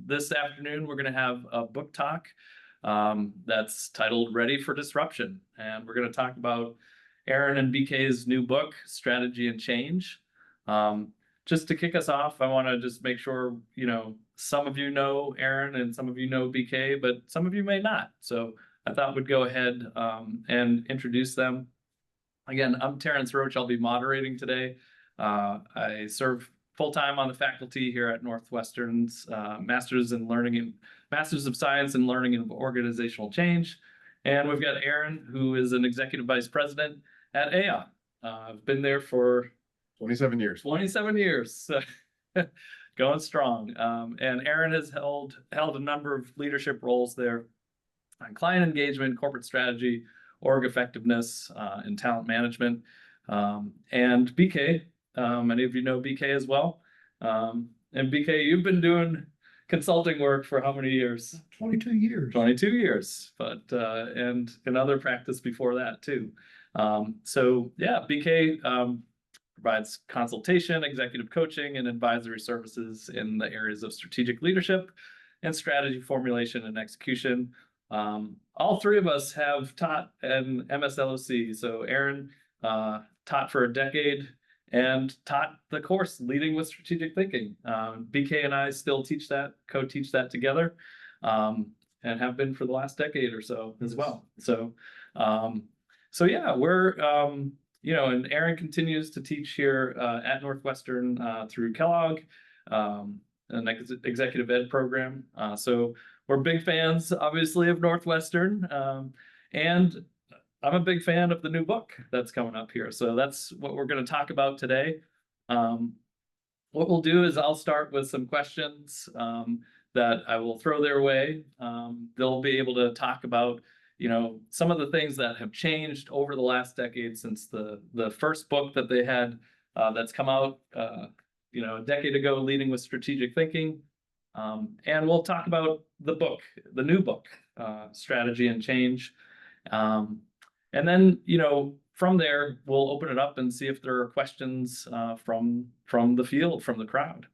This afternoon, we're going to have a book talk that's titled Ready for Disruption. And we're going to talk about Aaron and BK's new book, Strategy and Change. Just to kick us off, I want to just make sure, some of you know Aaron and some of you know BK, but some of you may not. So I thought we'd go ahead and introduce them. Again, I'm Terrence Roach. I'll be moderating today. I serve full-time on the faculty here at Northwestern's Masters of Science in Learning and Organizational Change. And we've got Aaron, who is an executive vice president at Aon. I've been there for 27 years. 27 years, going strong. And Aaron has held a number of leadership roles there on client engagement, corporate strategy, org effectiveness, and talent management. And BK, many of you know BK as well. And BK, you've been doing consulting work for how many years? 22 years. 22 years, but and another practice before that too. So yeah, BK provides consultation, executive coaching, and advisory services in the areas of strategic leadership and strategy formulation and execution. All three of us have taught in MSLOC. So Aaron taught for a decade and taught the course Leading with Strategic Thinking. BK and I still teach that, co-teach that together, and have been for the last decade or so as well. So, yeah, we're, and Aaron continues to teach here at Northwestern through Kellogg, an executive ed program. So we're big fans, obviously, of Northwestern, and I'm a big fan of the new book that's coming up here. So that's what we're going to talk about today. What we'll do is I'll start with some questions that I will throw their way. They'll be able to talk about, some of the things that have changed over the last decade since the first book that they had that's come out, a decade ago, Leading with Strategic Thinking. And we'll talk about the book, the new book, Strategy and Change. And then, from there, we'll open it up and see if there are questions from the field, from the crowd.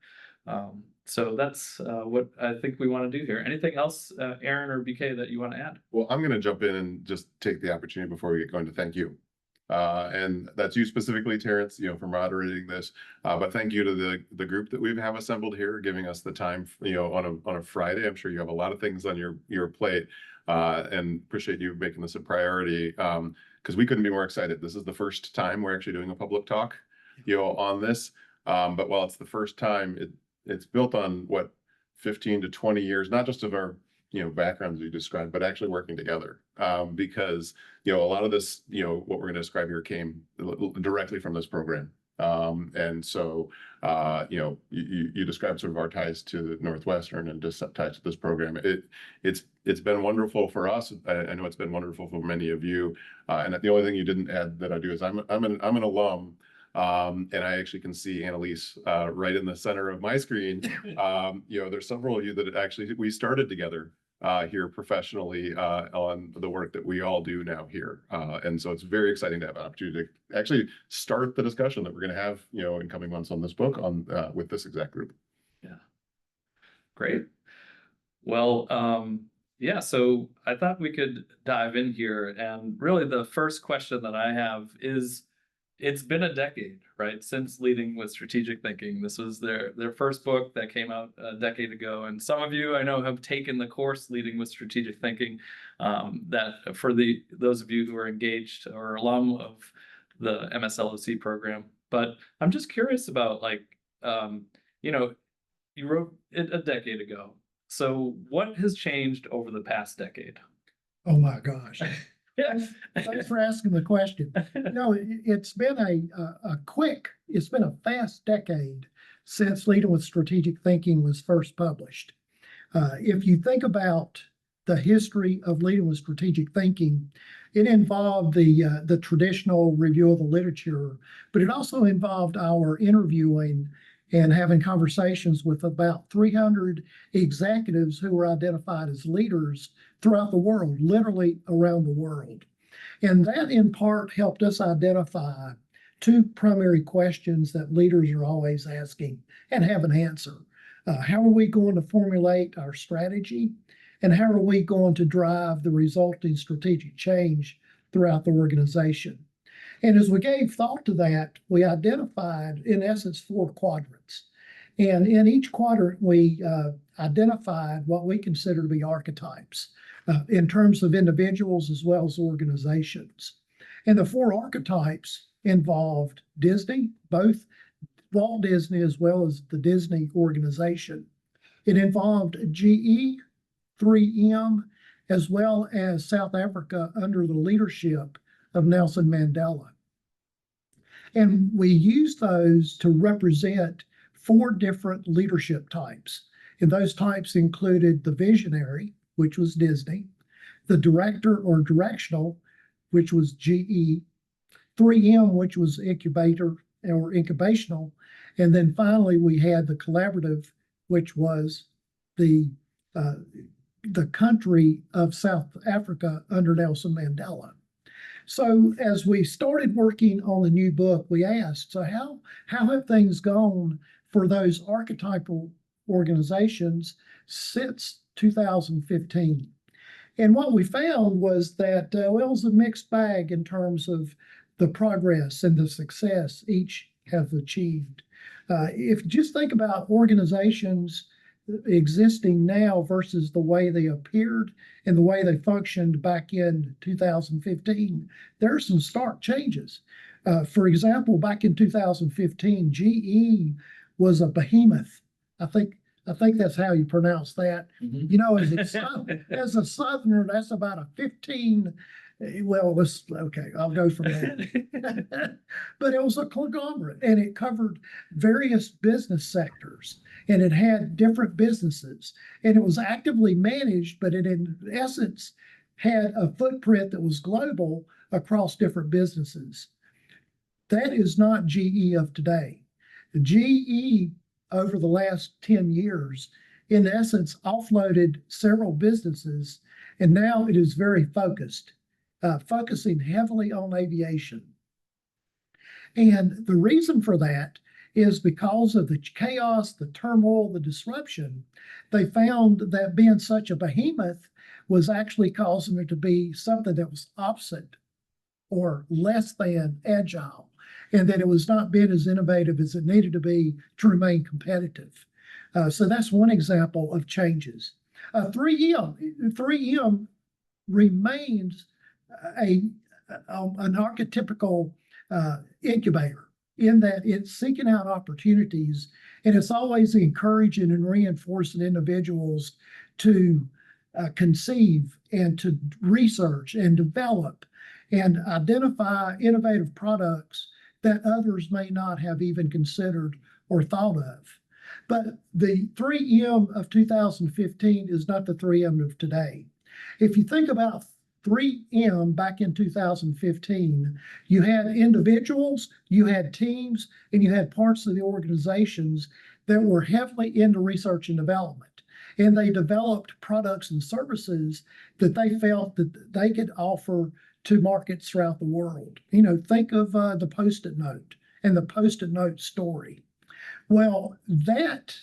So that's what I think we want to do here. Anything else, Aaron or BK, that you want to add? Well, I'm going to jump in and just take the opportunity before we get going to thank you. And that's you specifically, Terrence, for moderating this. But thank you to the group that we have assembled here, giving us the time, on a Friday. I'm sure you have a lot of things on your plate. And appreciate you making this a priority, because we couldn't be more excited. This is the first time we're actually doing a public talk, on this. But while it's the first time, it's built on 15 to 20 years, not just of our backgrounds you described, but actually working together. Because a lot of this, what we're going to describe here came directly from this program. And so, you described sort of our ties to Northwestern and just ties to this program. It's been wonderful for us. I know it's been wonderful for many of you. And the only thing you didn't add that I do is I'm an alum. And I actually can see Annalise right in the center of my screen. There's several of you that actually we started together here professionally on the work that we all do now here. And so it's very exciting to have an opportunity to actually start the discussion that we're going to have, in coming months on this book with this exact group. Yeah. Great. Well, yeah, so I thought we could dive in here. And really the first question that I have is, it's been a decade, right, since Leading with Strategic Thinking. This was their first book that came out a decade ago. And some of you I know have taken the course Leading with Strategic Thinking, that for those of you who are engaged or alum of the MSLOC program. But I'm just curious about, you wrote it a decade ago. So what has changed over the past decade? Oh my gosh. Thanks for asking the question. It's been it's been a fast decade since Leading with Strategic Thinking was first published. If you think about the history of Leading with Strategic Thinking, it involved the traditional review of the literature, but it also involved our interviewing and having conversations with about 300 executives who were identified as leaders throughout the world, literally around the world. And that in part helped us identify two primary questions that leaders are always asking and have an answer. How are we going to formulate our strategy? And how are we going to drive the resulting strategic change throughout the organization? And as we gave thought to that, we identified, in essence, 4 quadrants. And in each quadrant, we identified what we consider to be archetypes in terms of individuals as well as organizations. And the 4 archetypes involved Disney, both Walt Disney as well as the Disney organization. It involved GE, 3M, as well as South Africa under the leadership of Nelson Mandela. And we used those to represent 4 different leadership types. And those types included the visionary, which was Disney, the director or directional, which was GE, 3M, which was incubator or incubational, and then finally we had the collaborative, which was the country of South Africa under Nelson Mandela. So as we started working on the new book, we asked, so how have things gone for those archetypal organizations since 2015? And what we found was that it was a mixed bag in terms of the progress and the success each have achieved. If you just think about organizations existing now versus the way they appeared and the way they functioned back in 2015, there are some stark changes. For example, back in 2015, GE was a behemoth. I think that's how you pronounce that. Mhm. You know, as a Southerner, that's about a 15. Well, okay, I'll go from that. But it was a conglomerate and it covered various business sectors and it had different businesses and it was actively managed, but it in essence had a footprint that was global across different businesses. That is not GE of today. GE over the last 10 years, in essence, offloaded several businesses and now it is very focused. Focusing heavily on aviation. And the reason for that is because of the chaos, the turmoil, the disruption. They found that being such a behemoth was actually causing it to be something that was opposite or less than agile, and that it was not being as innovative as it needed to be to remain competitive. So that's one example of changes. 3M remains an archetypical incubator in that it's seeking out opportunities and it's always encouraging and reinforcing individuals to conceive and to research and develop and identify innovative products that others may not have even considered or thought of. But the 3M of 2015 is not the 3M of today. If you think about 3M back in 2015, you had individuals, you had teams, and you had parts of the organizations that were heavily into research and development. And they developed products and services that they felt that they could offer to markets throughout the world. You know, think of the Post-it note and the Post-it note story. Well, that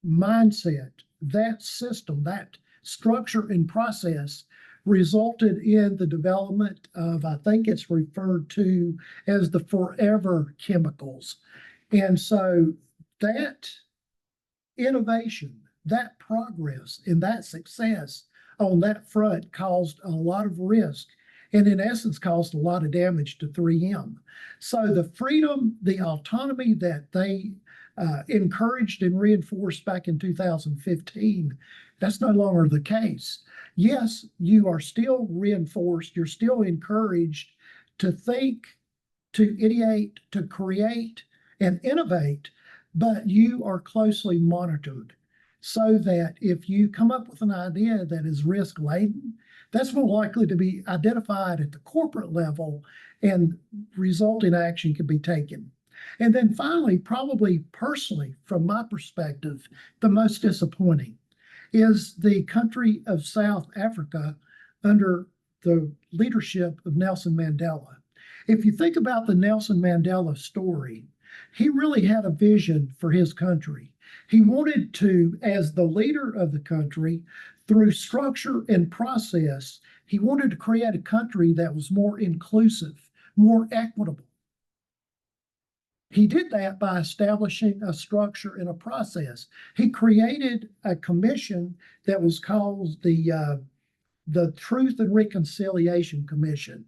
mindset, that system, that structure and process resulted in the development of, I think it's referred to as the forever chemicals. And so that innovation, that progress, and that success on that front caused a lot of risk and in essence caused a lot of damage to 3M. So the freedom, the autonomy that they encouraged and reinforced back in 2015, that's no longer the case. Yes, you are still reinforced, you're still encouraged to think, to ideate, to create, and innovate, but you are closely monitored so that if you come up with an idea that is risk laden, that's more likely to be identified at the corporate level and resulting action can be taken. And then finally, probably personally, from my perspective, the most disappointing is the country of South Africa under the leadership of Nelson Mandela. If you think about the Nelson Mandela story, he really had a vision for his country. He wanted to, as the leader of the country, through structure and process, he wanted to create a country that was more inclusive, more equitable. He did that by establishing a structure and a process. He created a commission that was called the Truth and Reconciliation Commission.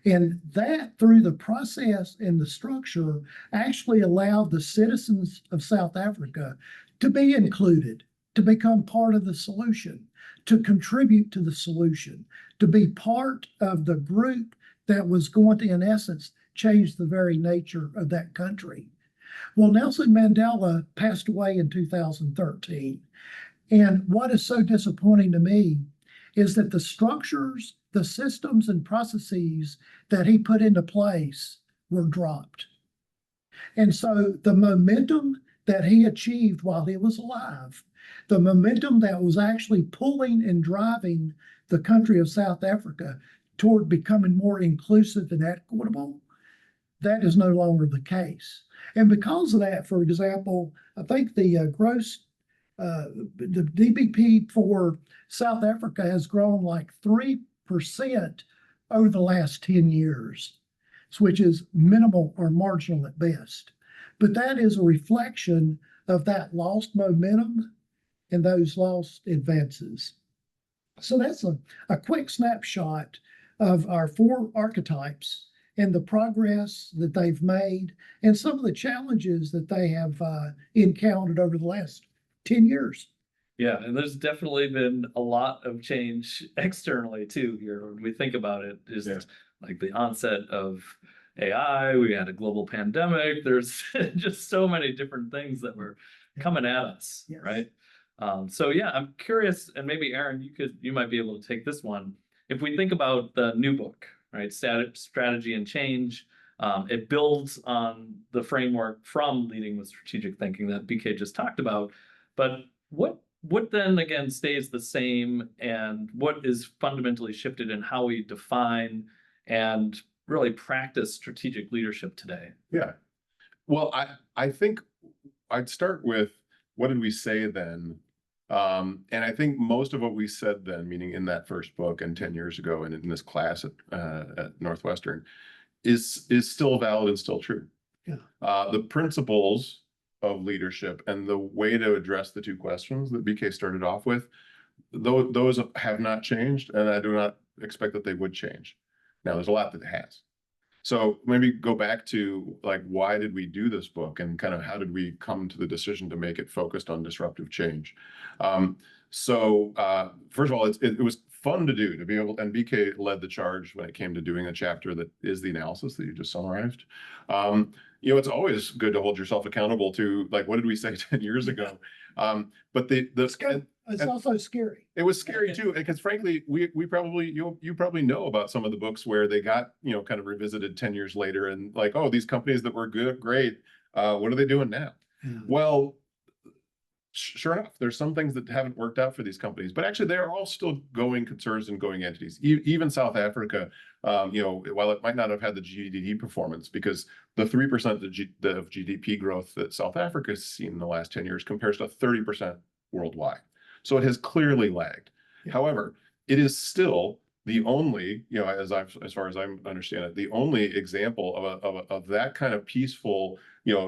And that, through the process and the structure, actually allowed the citizens of South Africa to be included, to become part of the solution, to contribute to the solution, to be part of the group that was going to, in essence, change the very nature of that country. Well, Nelson Mandela passed away in 2013. And what is so disappointing to me is that the structures, the systems and processes that he put into place were dropped. And so the momentum that he achieved while he was alive, the momentum that was actually pulling and driving the country of South Africa toward becoming more inclusive and equitable, that is no longer the case. And because of that, for example, I think the DBP for South Africa has grown like 3% over the last 10 years, which is minimal or marginal at best. But that is a reflection of that lost momentum and those lost advances. So that's a quick snapshot of our 4 archetypes and the progress that they've made and some of the challenges that they have encountered over the last 10 years. Yeah, and there's definitely been a lot of change externally too here. When we think about it, just like the onset of AI, we had a global pandemic. There's just so many different things that were coming at us, right? So yeah, I'm curious, and maybe Aaron, you might be able to take this one. If we think about the new book, right, Strategy and Change, it builds on the framework from Leading with Strategic Thinking that BK just talked about. But what then again stays the same, and what is fundamentally shifted in how we define and really practice strategic leadership today? Yeah. Well, I think I'd start with, what did we say then? And I think most of what we said then, meaning in that first book and 10 years ago and in this class at Northwestern, is still valid and still true. Yeah. The principles of leadership and the way to address the 2 questions that BK started off with, those have not changed, and I do not expect that they would change. Now, there's a lot that has. So maybe go back to, like, why did we do this book, and kind of how did we come to the decision to make it focused on disruptive change? First of all, it was fun to do, to be able, and BK led the charge when it came to doing a chapter that is the analysis that you just summarized. It's always good to hold yourself accountable to, like, what did we say 10 years ago? But it's also scary. It was scary too, because frankly, we probably, you probably know about some of the books where they got, kind of revisited 10 years later, and like, oh, these companies that were good, great, what are they doing now? Yeah. Well, sure enough, there's some things that haven't worked out for these companies, but actually they're all still going concerns and going entities. Even South Africa, while it might not have had the GDP performance, because the 3% of GDP growth that South Africa has seen in the last 10 years compares to 30% worldwide. So it has clearly lagged. Yeah. However, it is still the only, as far as I understand it, the only example of that kind of peaceful,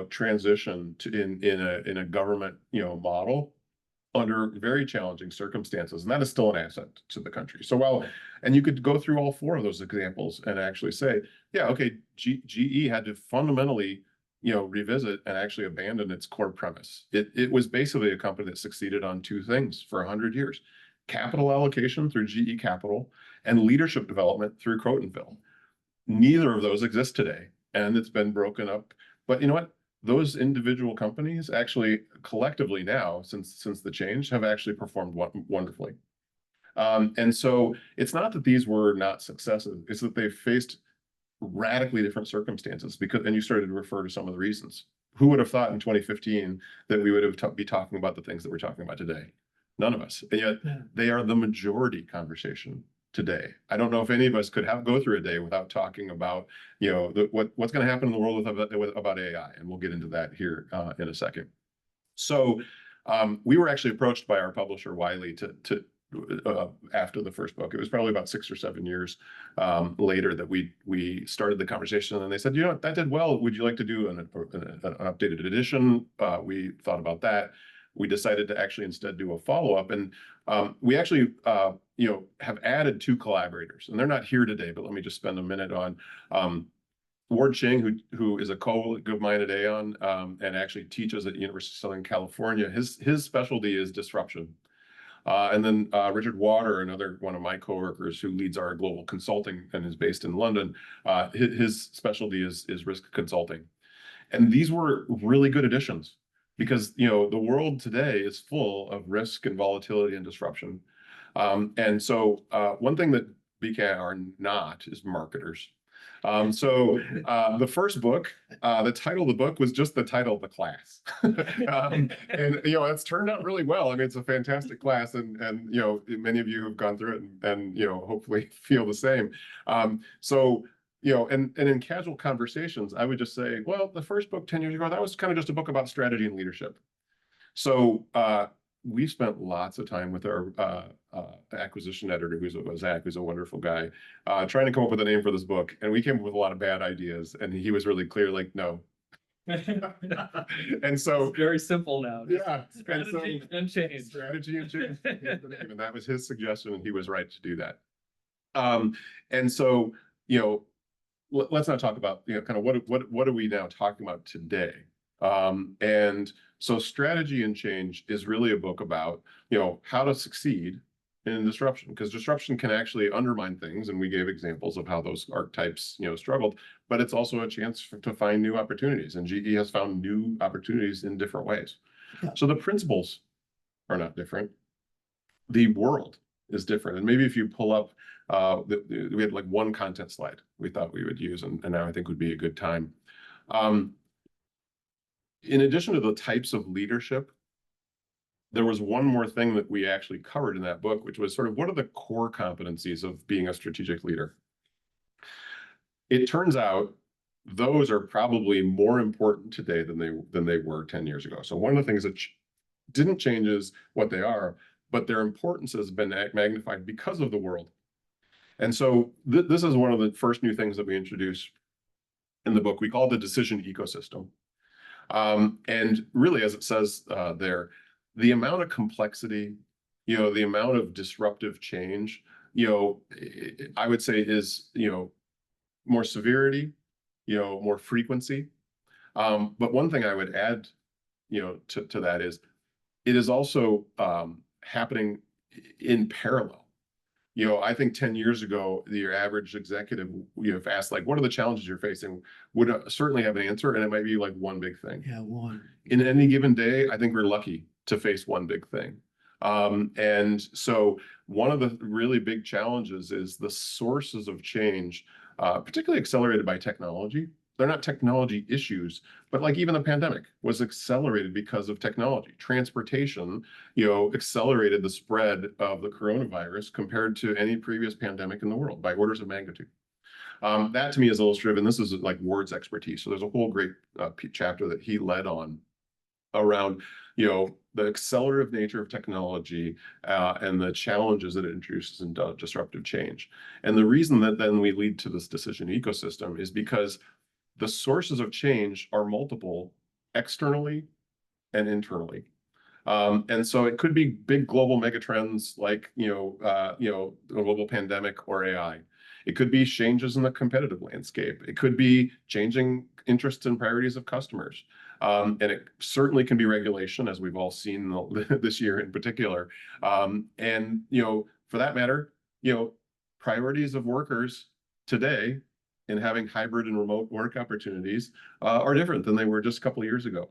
transition in a government, model under very challenging circumstances, and that is still an asset to the country. So and you could go through all 4 of those examples and actually say, yeah, okay, GE had to fundamentally, revisit and actually abandon its core premise. It was basically a company that succeeded on 2 things for 100 years: capital allocation through GE Capital and leadership development through Crotonville. Neither of those exist today, and it's been broken up. But you know what? Those individual companies actually collectively now, since the change, have actually performed wonderfully. And so it's not that these were not successes, it's that they faced radically different circumstances, and you started to refer to some of the reasons. Who would have thought in 2015 that we would have be talking about the things that we're talking about today? None of us. And yet they are the majority conversation today. I don't know if any of us could go through a day without talking about, what's going to happen in the world about AI, and we'll get into that here in a second. So we were actually approached by our publisher Wiley to after the first book. It was probably about 6 or 7 years later that we started the conversation, and they said, you know, that did well. Would you like to do an updated edition? We thought about that. We decided to actually instead do a follow-up, and we actually you know, have added 2 collaborators, and they're not here today, but let me just spend a minute on Ward Ching, who is a colleague of mine at Aon, and actually teaches at University of Southern California. His specialty is disruption. And then Richard Water, another one of my coworkers who leads our global consulting and is based in London, his specialty is risk consulting. And these were really good additions because, you know, the world today is full of risk and volatility and disruption. And so one thing that BK are not is marketers. So the first book, the title of the book was just the title of the class. And, you know, it's turned out really well. I mean, it's a fantastic class, and you know, many of you have gone through it and you know, hopefully feel the same. So, you know, and in casual conversations, I would just say, well, the first book 10 years ago, that was kind of just a book about strategy and leadership. So we spent lots of time with our acquisition editor, who's Zach, who's a wonderful guy, trying to come up with a name for this book. And we came up with a lot of bad ideas, and he was really clear, like, no. And so It's very simple now. yeah, Strategy and change. Strategy and change. And that was his suggestion, and he was right to do that. And so, you know, let's not talk about, you know, kind of what are we now talking about today? And so strategy and change is really a book about, you know, how to succeed in disruption, because disruption can actually undermine things. And we gave examples of how those archetypes, you know, struggled, but it's also a chance to find new opportunities. And GE has found new opportunities in different ways. Yeah. So the principles are not different. The world is different. And maybe if you pull up, we had like one content slide we thought we would use, and now I think would be a good time. In addition to the types of leadership, there was one more thing that we actually covered in that book, which was sort of what are the core competencies of being a strategic leader? It turns out those are probably more important today than they were 10 years ago. So one of the things that didn't change is what they are, but their importance has been magnified because of the world. And so this is one of the first new things that we introduce in the book. We call it the decision ecosystem. And really, as it says there, the amount of complexity, you know, the amount of disruptive change, you know, I would say is, you know, more severity, you know, more frequency. But one thing I would add, you know, to that is it is also happening in parallel. You know, I think 10 years ago, your average executive, you know, if asked like, what are the challenges you're facing, would certainly have an answer, and it might be like one big thing. Yeah, one. In any given day, I think we're lucky to face one big thing. And so one of the really big challenges is the sources of change, particularly accelerated by technology. They're not technology issues, but like even the pandemic was accelerated because of technology. Transportation, you know, accelerated the spread of the coronavirus compared to any previous pandemic in the world by orders of magnitude. That to me is illustrative, and this is like Ward's expertise. So there's a whole great chapter that he led on around, you know, the accelerative nature of technology and the challenges that it introduces in disruptive change. And the reason that then we lead to this decision ecosystem is because the sources of change are multiple externally and internally. And so it could be big global megatrends like, you know, a global pandemic or AI. It could be changes in the competitive landscape. It could be changing interests and priorities of customers. And it certainly can be regulation, as we've all seen this year in particular. And, you know, for that matter, you know, priorities of workers today in having hybrid and remote work opportunities are different than they were just a couple of years ago.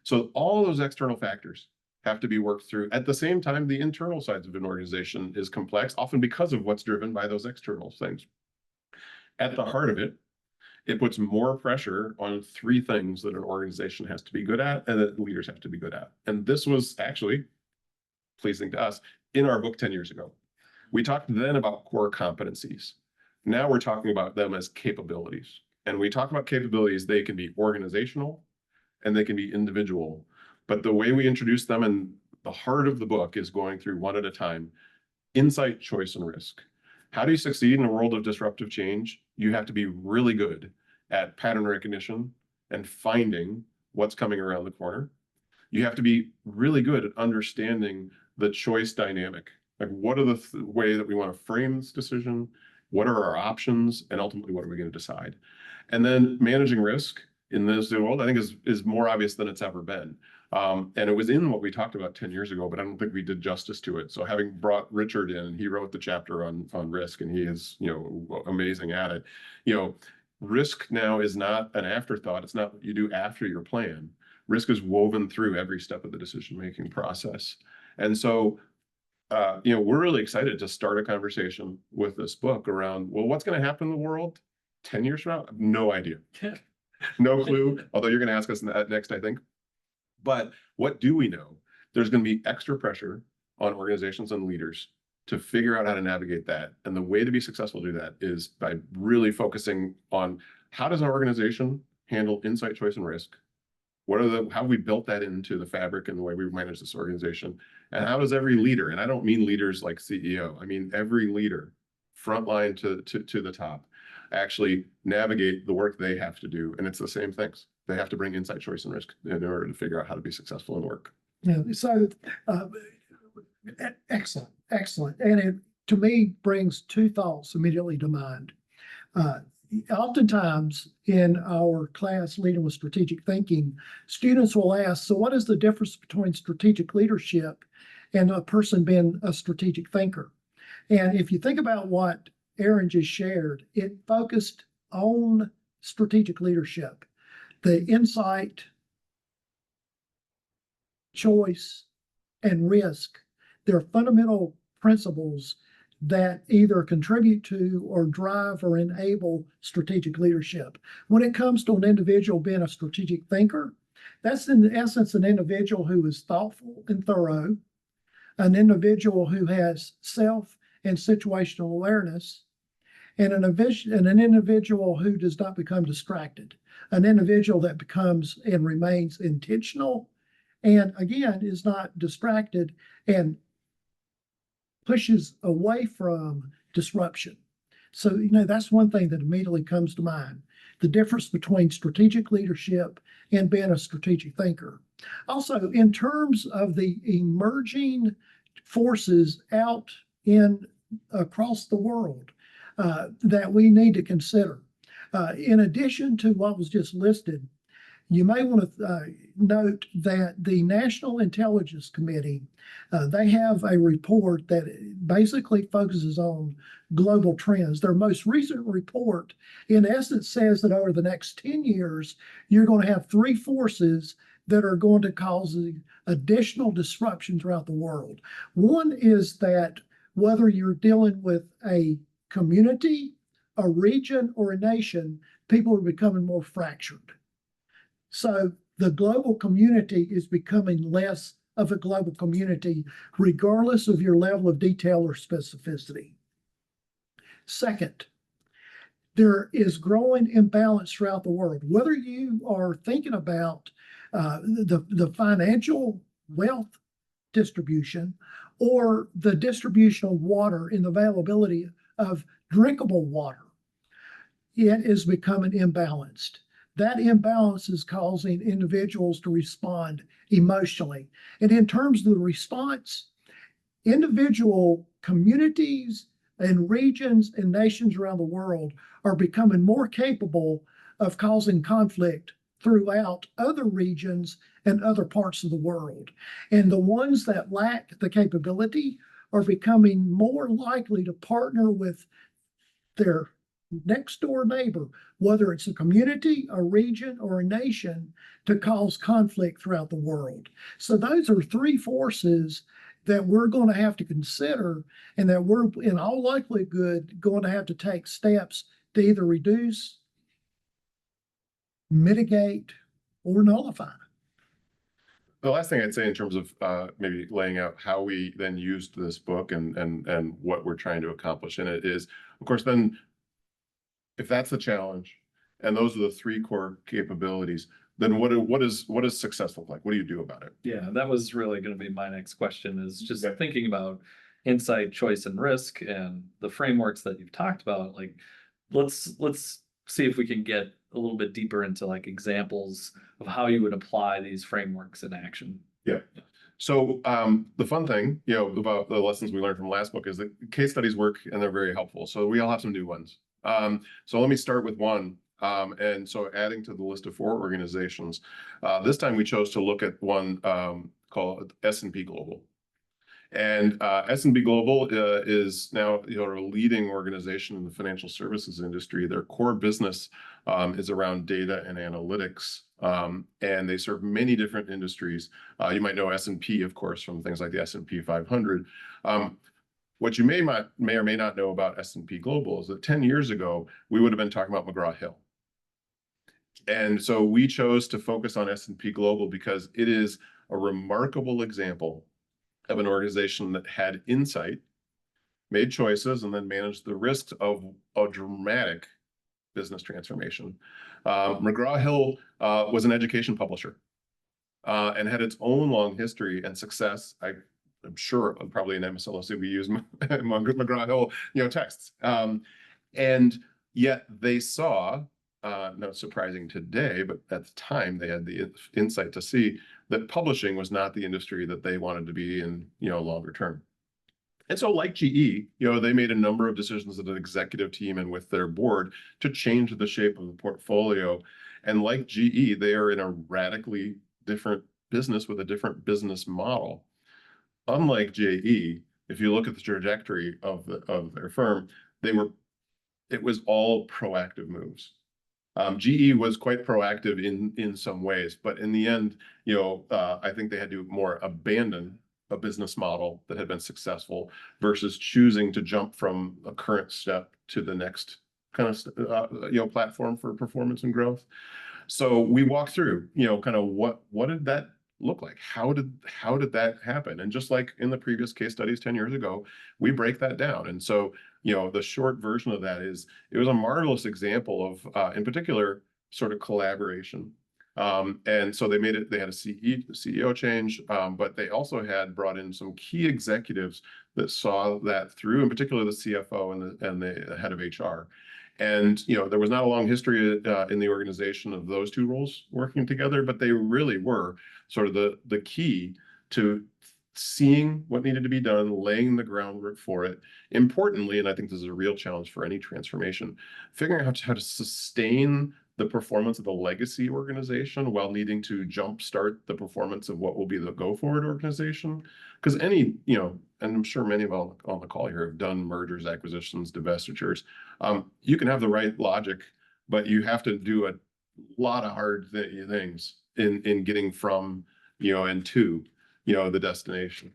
So all those external factors have to be worked through. At the same time, the internal sides of an organization is complex, often because of what's driven by those external things. At the heart of it, it puts more pressure on 3 things that an organization has to be good at and that leaders have to be good at. And this was actually pleasing to us in our book 10 years ago. We talked then about core competencies. Now we're talking about them as capabilities. And we talk about capabilities, they can be organizational and they can be individual. But the way we introduce them and the heart of the book is going through one at a time. Insight, choice, and risk. How do you succeed in a world of disruptive change? You have to be really good at pattern recognition and finding what's coming around the corner. You have to be really good at understanding the choice dynamic. Like, what are the way that we want to frame this decision? What are our options? And ultimately, what are we going to decide? And then managing risk in this world, I think is more obvious than it's ever been. And it was in what we talked about 10 years ago, but I don't think we did justice to it. So having brought Richard in, he wrote the chapter on risk, and he is, amazing at it. Risk now is not an afterthought. It's not what you do after your plan. Risk is woven through every step of the decision-making process. And so, we're really excited to start a conversation with this book around, well, what's going to happen in the world 10 years from now? No idea. No clue. Although you're going to ask us that next, I think. But what do we know? There's going to be extra pressure on organizations and leaders to figure out how to navigate that. And the way to be successful to do that is by really focusing on how does an organization handle insight, choice, and risk? How have we built that into the fabric and the way we manage this organization? And how does every leader, and I don't mean leaders like CEO, I mean every leader, frontline to the top, actually navigate the work they have to do. And it's the same things. They have to bring insight, choice, and risk in order to figure out how to be successful in work. Yeah, so excellent. And it, to me, brings two thoughts immediately to mind. Oftentimes in our class, Leading with Strategic Thinking, students will ask, so what is the difference between strategic leadership and a person being a strategic thinker? And if you think about what Aaron just shared, it focused on strategic leadership, the insight, choice, and risk. They're fundamental principles that either contribute to or drive or enable strategic leadership. When it comes to an individual being a strategic thinker, that's in essence an individual who is thoughtful and thorough, an individual who has self and situational awareness, and an individual who does not become distracted, an individual that becomes and remains intentional, and again, is not distracted and pushes away from disruption. So, that's one thing that immediately comes to mind, the difference between strategic leadership and being a strategic thinker. Also, in terms of the emerging forces out across the world that we need to consider, in addition to what was just listed, you may want to note that the National Intelligence Committee, they have a report that basically focuses on global trends. Their most recent report, in essence, says that over the next 10 years, you're going to have three forces that are going to cause additional disruption throughout the world. One is that whether you're dealing with a community, a region, or a nation, people are becoming more fractured. So the global community is becoming less of a global community, regardless of your level of detail or specificity. Second, there is growing imbalance throughout the world. Whether you are thinking about the financial wealth distribution or the distribution of water and the availability of drinkable water, it is becoming imbalanced. That imbalance is causing individuals to respond emotionally. And in terms of the response, individual communities and regions and nations around the world are becoming more capable of causing conflict throughout other regions and other parts of the world. And the ones that lack the capability are becoming more likely to partner with their next door neighbor, whether it's a community, a region, or a nation, to cause conflict throughout the world. So those are three forces that we're going to have to consider, and that we're in all likelihood going to have to take steps to either reduce, mitigate, or nullify. The last thing I'd say in terms of maybe laying out how we then used this book and what we're trying to accomplish in it is, of course, then if that's the challenge, and those are the three core capabilities, then what does success look like? What do you do about it? Yeah, that was really going to be my next question, is just Okay. thinking about insight, choice, and risk, and the frameworks that you've talked about. Like, let's see if we can get a little bit deeper into like examples of how you would apply these frameworks in action. Yeah. So the fun thing, about the lessons we learned from last book is that case studies work and they're very helpful. So we all have some new ones. So let me start with one. And so adding to the list of 4 organizations, this time we chose to look at one called S&P Global. And S&P Global is now a leading organization in the financial services industry. Their core business is around data and analytics, and they serve many different industries. You might know S&P, of course, from things like the S&P 500. What you may or may not know about S&P Global is that 10 years ago, we would have been talking about McGraw-Hill. And so we chose to focus on S&P Global because it is a remarkable example of an organization that had insight, made choices, and then managed the risks of a dramatic business transformation. McGraw-Hill was an education publisher and had its own long history and success. I'm sure probably in MSLOC we use McGraw-Hill, texts. And yet they saw, not surprising today, but at the time they had the insight to see that publishing was not the industry that they wanted to be in, longer term. And so like GE, they made a number of decisions as an executive team and with their board to change the shape of the portfolio. And like GE, they are in a radically different business with a different business model. Unlike GE, if you look at the trajectory of their firm, it was all proactive moves. GE was quite proactive in some ways, but in the end, I think they had to more abandon a business model that had been successful versus choosing to jump from a current step to the next kind of platform for performance and growth. So we walked through, kind of what did that look like? How did that happen? And just like in the previous case studies 10 years ago, we break that down. And so, the short version of that is it was a marvelous example of, in particular, sort of collaboration. And so they had a CEO change, but they also had brought in some key executives that saw that through, in particular the CFO and the head of HR. And there was not a long history in the organization of those two roles working together, but they really were sort of the key to seeing what needed to be done, laying the groundwork for it. Importantly, and I think this is a real challenge for any transformation, figuring out how to sustain the performance of the legacy organization while needing to jumpstart the performance of what will be the go-forward organization. Because and I'm sure many of on the call here have done mergers, acquisitions, divestitures. You can have the right logic, but you have to do a lot of hard things in getting from, and to, the destination.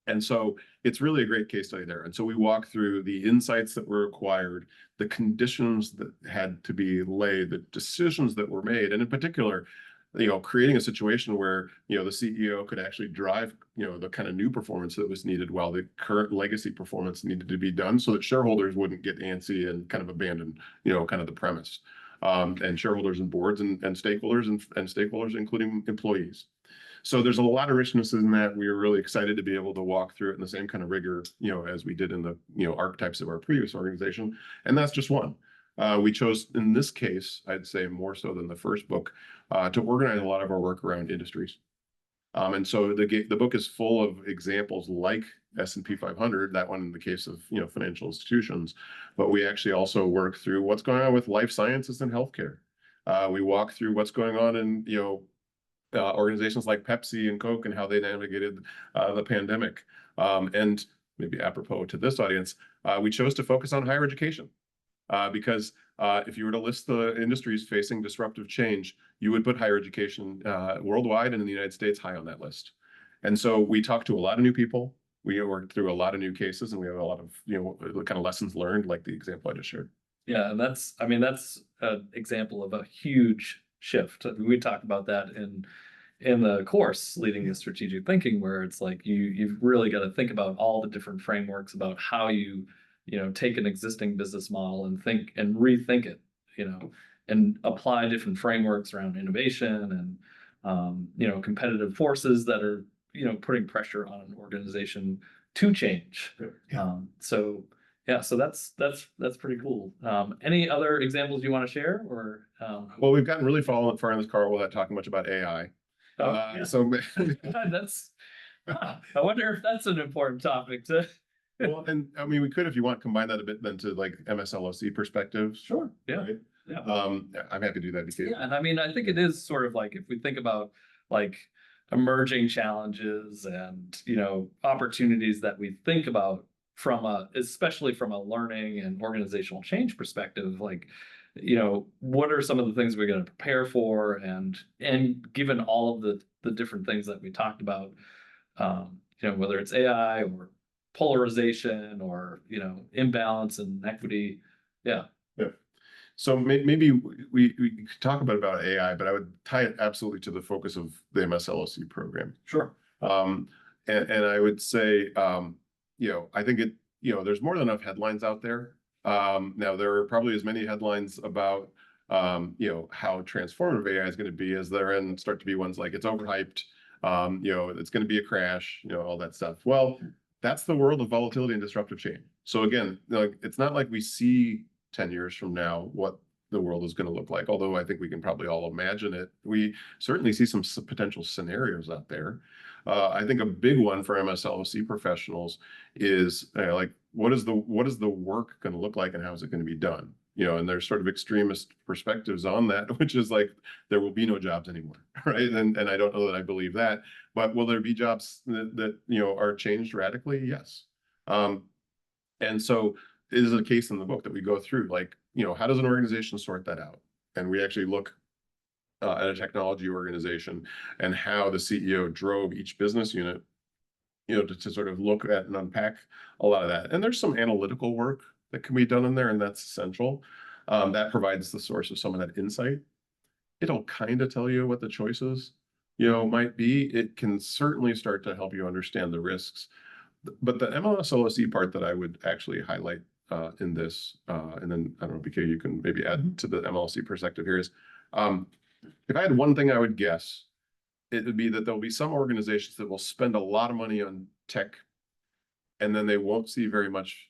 And so it's really a great case study there. And so we walk through the insights that were acquired, the conditions that had to be laid, the decisions that were made, and in particular, creating a situation where, the CEO could actually drive, the kind of new performance that was needed while the current legacy performance needed to be done so that shareholders wouldn't get antsy and kind of abandon, kind of the premise. And shareholders and boards and stakeholders and stakeholders, including employees. So there's a lot of richness in that. We were really excited to be able to walk through it in the same kind of rigor, as we did in the, archetypes of our previous organization. And that's just one. We chose, in this case, I'd say more so than the first book, to organize a lot of our work around industries. And so the book is full of examples like S&P 500, that one in the case of, financial institutions. But we actually also work through what's going on with life sciences and healthcare. We walk through what's going on in, organizations like Pepsi and Coke and how they navigated the pandemic. And maybe apropos to this audience, we chose to focus on higher education because if you were to list the industries facing disruptive change, you would put higher education worldwide and in the United States high on that list. And so we talked to a lot of new people. We worked through a lot of new cases, and we have a lot of kind of lessons learned, like the example I just shared. Yeah, and that's an example of a huge shift. We talk about that in the course Leading to Strategic Thinking, where it's like you've really got to think about all the different frameworks about how you take an existing business model and think and rethink it, and apply different frameworks around innovation and, competitive forces that are, putting pressure on an organization to change. Yeah. So that's pretty cool. Any other examples you want to share or? Well, we've gotten really far in this car without talking much about AI. Yeah. So That's, I wonder if that's an important topic to. well, and I mean, we could, if you want, combine that a bit then to like MSLOC perspectives. Sure. Yeah. Right? Yeah. I'm happy to do that. BK. Yeah, and I mean, I think it is sort of like if we think about like emerging challenges and opportunities that we think about especially from a learning and organizational change perspective, like what are some of the things we're going to prepare for, and given all of the different things that we talked about, whether it's AI or polarization or imbalance and equity. Yeah. So maybe we could talk about AI, but I would tie it absolutely to the focus of the MSLOC program. Sure. And I would say, I think there's more than enough headlines out there. Now there are probably as many headlines about, how transformative AI is going to be as there start to be ones like it's overhyped, it's going to be a crash, all that stuff. Well, that's the world of volatility and disruptive change. So again, it's not like we see 10 years from now what the world is going to look like, although I think we can probably all imagine it. We certainly see some potential scenarios out there. I think a big one for MSLOC professionals is like, what is the work going to look like and how is it going to be done? And there's sort of extremist perspectives on that, which is like, there will be no jobs anymore, right? And I don't know that I believe that, but will there be jobs that are changed radically? Yes. And so it is a case in the book that we go through, like, how does an organization sort that out? And we actually look at a technology organization and how the CEO drove each business unit, to sort of look at and unpack a lot of that. And there's some analytical work that can be done in there, and that's essential. That provides the source of some of that insight. It'll kind of tell you what the choices, might be. It can certainly start to help you understand the risks. But the MSLOC part that I would actually highlight in this, and then I don't know, BK, you can maybe add to the MLC perspective here is, if I had one thing I would guess, it would be that there'll be some organizations that will spend a lot of money on tech, and then they won't see very much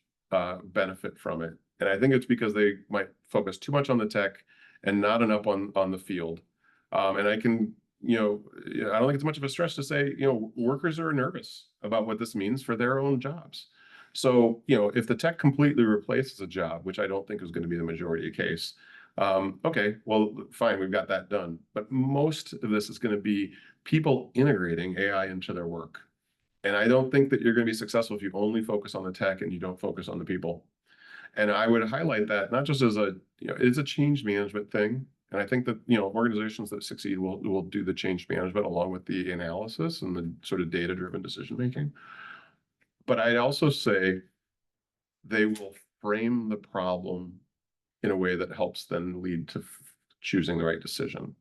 benefit from it. And I think it's because they might focus too much on the tech and not enough on the field. And I can, I don't think it's much of a stretch to say, workers are nervous about what this means for their own jobs. So, if the tech completely replaces a job, which I don't think is going to be the majority of case, okay, well, fine, we've got that done. But most of this is going to be people integrating AI into their work. And I don't think that you're going to be successful if you only focus on the tech and you don't focus on the people. And I would highlight that not just as it's a change management thing. And I think that, organizations that succeed will do the change management along with the analysis and the sort of data-driven decision-making. But I'd also say they will frame the problem in a way that helps them lead to choosing the right decision.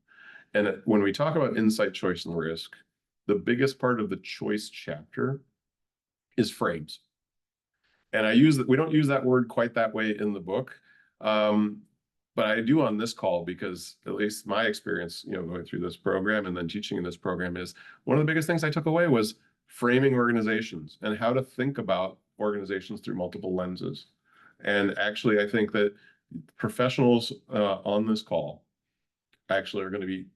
And when we talk about insight, choice, and risk, the biggest part of the choice chapter is frames. And we don't use that word quite that way in the book. But I do on this call because at least my experience, going through this program and then teaching in this program is one of the biggest things I took away was framing organizations and how to think about organizations through multiple lenses. And actually, I think that professionals on this call actually are going to be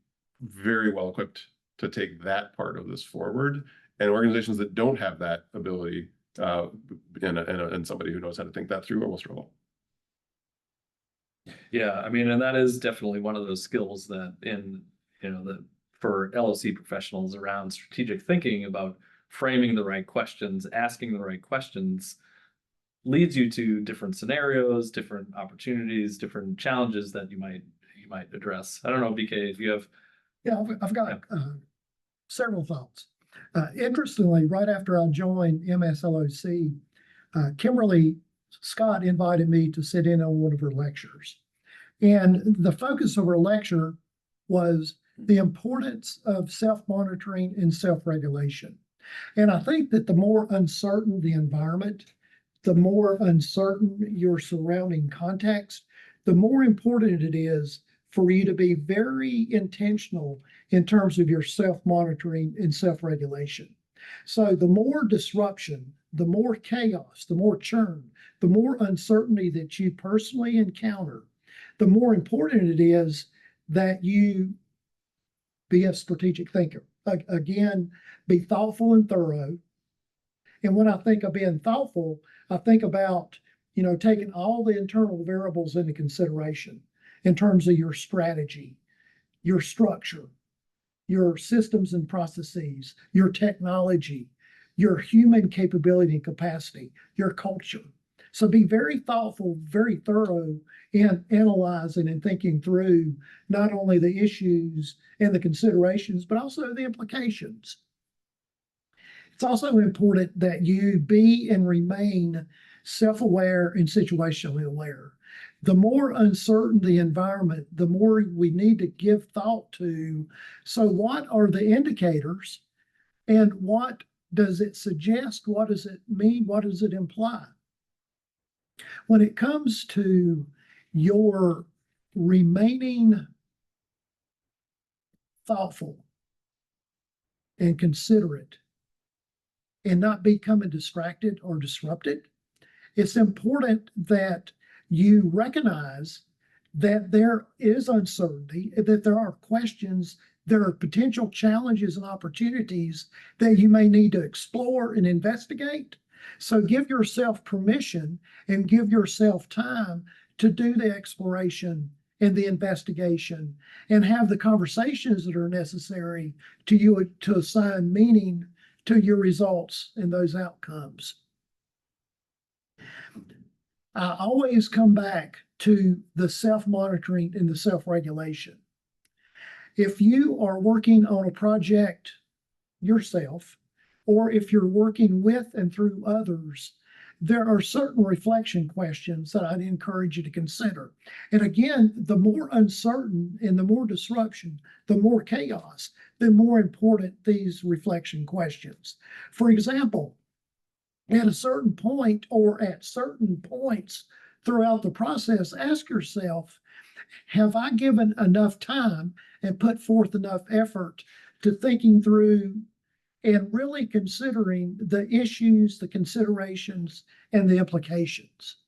very well equipped to take that part of this forward. And organizations that don't have that ability and somebody who knows how to think that through will struggle. Yeah, I mean, and that is definitely one of those skills that for LOC professionals around strategic thinking about framing the right questions, asking the right questions, leads you to different scenarios, different opportunities, different challenges that you might address. I don't know, BK, if you have. Yeah, I've got several thoughts. Interestingly, right after I joined MSLOC, Kimberly Scott invited me to sit in on one of her lectures. And the focus of her lecture was the importance of self-monitoring and self-regulation. And I think that the more uncertain the environment, the more uncertain your surrounding context, the more important it is for you to be very intentional in terms of your self-monitoring and self-regulation. So the more disruption, the more chaos, the more churn, the more uncertainty that you personally encounter, the more important it is that you be a strategic thinker. Again, be thoughtful and thorough. And when I think of being thoughtful, I think about, taking all the internal variables into consideration in terms of your strategy, your structure, your systems and processes, your technology, your human capability and capacity, your culture. So be very thoughtful, very thorough in analyzing and thinking through not only the issues and the considerations, but also the implications. It's also important that you be and remain self-aware and situationally aware. The more uncertain the environment, the more we need to give thought to, so what are the indicators and what does it suggest? What does it mean? What does it imply? When it comes to your remaining thoughtful and considerate and not becoming distracted or disrupted, it's important that you recognize that there is uncertainty, that there are questions, there are potential challenges and opportunities that you may need to explore and investigate. So give yourself permission and give yourself time to do the exploration and the investigation and have the conversations that are necessary to assign meaning to your results and those outcomes. I always come back to the self-monitoring and the self-regulation. If you are working on a project yourself, or if you're working with and through others, there are certain reflection questions that I'd encourage you to consider. And again, the more uncertain and the more disruption, the more chaos, the more important these reflection questions. For example, at a certain point or at certain points throughout the process, ask yourself, have I given enough time and put forth enough effort to thinking through and really considering the issues, the considerations, and the implications?